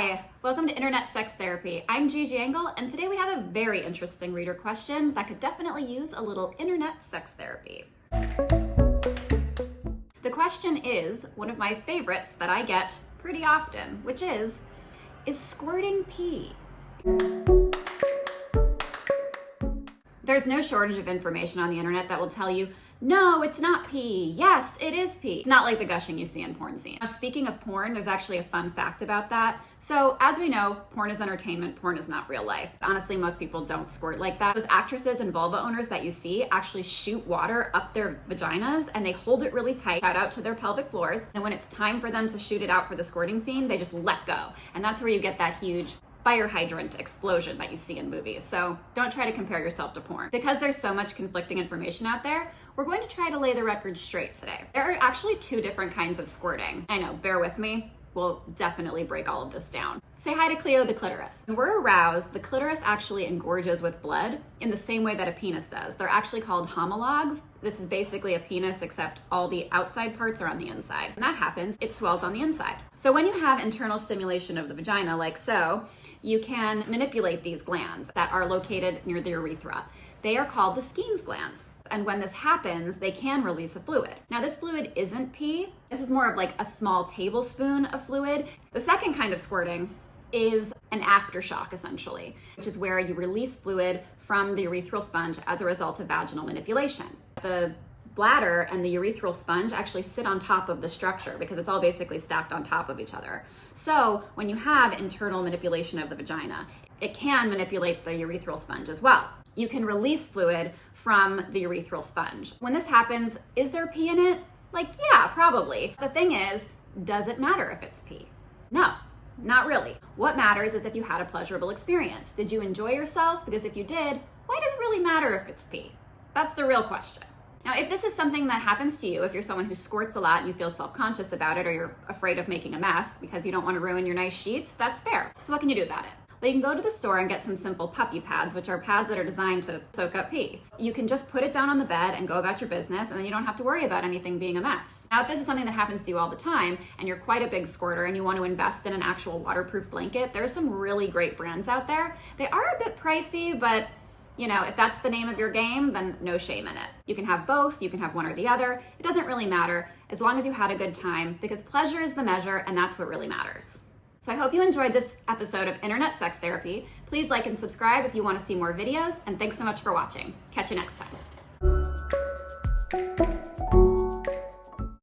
Hi, welcome to Internet Sex Therapy. I'm Gigi Engle, and today we have a very interesting reader question that could definitely use a little internet sex therapy. The question is one of my favorites that I get pretty often, which is squirting pee? There's no shortage of information on the internet that will tell you, no, it's not pee. Yes, it is pee. It's not like the gushing you see in porn scenes. Now, speaking of porn, there's actually a fun fact about that. So as we know, porn is entertainment, porn is not real life. Honestly, most people don't squirt like that. Those actresses and vulva owners that you see actually shoot water up their vaginas and they hold it really tight, shout out to their pelvic floors. And when it's time for them to shoot it out for the squirting scene, they just let go. And that's where you get that huge fire hydrant explosion that you see in movies. So don't try to compare yourself to porn. Because there's so much conflicting information out there, we're going to try to lay the record straight today. There are actually two different kinds of squirting. I know, bear with me. We'll definitely break all of this down. Say hi to Cleo the clitoris. When we're aroused, the clitoris actually engorges with blood in the same way that a penis does. They're actually called homologs. This is basically a penis except all the outside parts are on the inside. When that happens, it swells on the inside. So when you have internal stimulation of the vagina like so, you can manipulate these glands that are located near the urethra. They are called the Skene's glands. And when this happens, they can release a fluid. Now this fluid isn't pee. This is more of like a small tablespoon of fluid. The second kind of squirting is an aftershock essentially, which is where you release fluid from the urethral sponge as a result of vaginal manipulation. The bladder and the urethral sponge actually sit on top of the structure because it's all basically stacked on top of each other. So when you have internal manipulation of the vagina, it can manipulate the urethral sponge as well. You can release fluid from the urethral sponge. When this happens, is there pee in it? Like, yeah, probably. The thing is, does it matter if it's pee? No, not really. What matters is if you had a pleasurable experience. Did you enjoy yourself? Because if you did, why does it really matter if it's pee? That's the real question. Now, if this is something that happens to you, if you're someone who squirts a lot and you feel self-conscious about it, or you're afraid of making a mess because you don't want to ruin your nice sheets, that's fair. So what can you do about it? Well, you can go to the store and get some simple puppy pads, which are pads that are designed to soak up pee. You can just put it down on the bed and go about your business, and then you don't have to worry about anything being a mess. Now, if this is something that happens to you all the time, and you're quite a big squirter and you want to invest in an actual waterproof blanket, there's some really great brands out there. They are a bit pricey, but you know, if that's the name of your game, then no shame in it. You can have both, you can have one or the other. It doesn't really matter as long as you had a good time, because pleasure is the measure and that's what really matters. So I hope you enjoyed this episode of Internet Sex Therapy. Please like and subscribe if you want to see more videos, and thanks so much for watching. Catch you next time.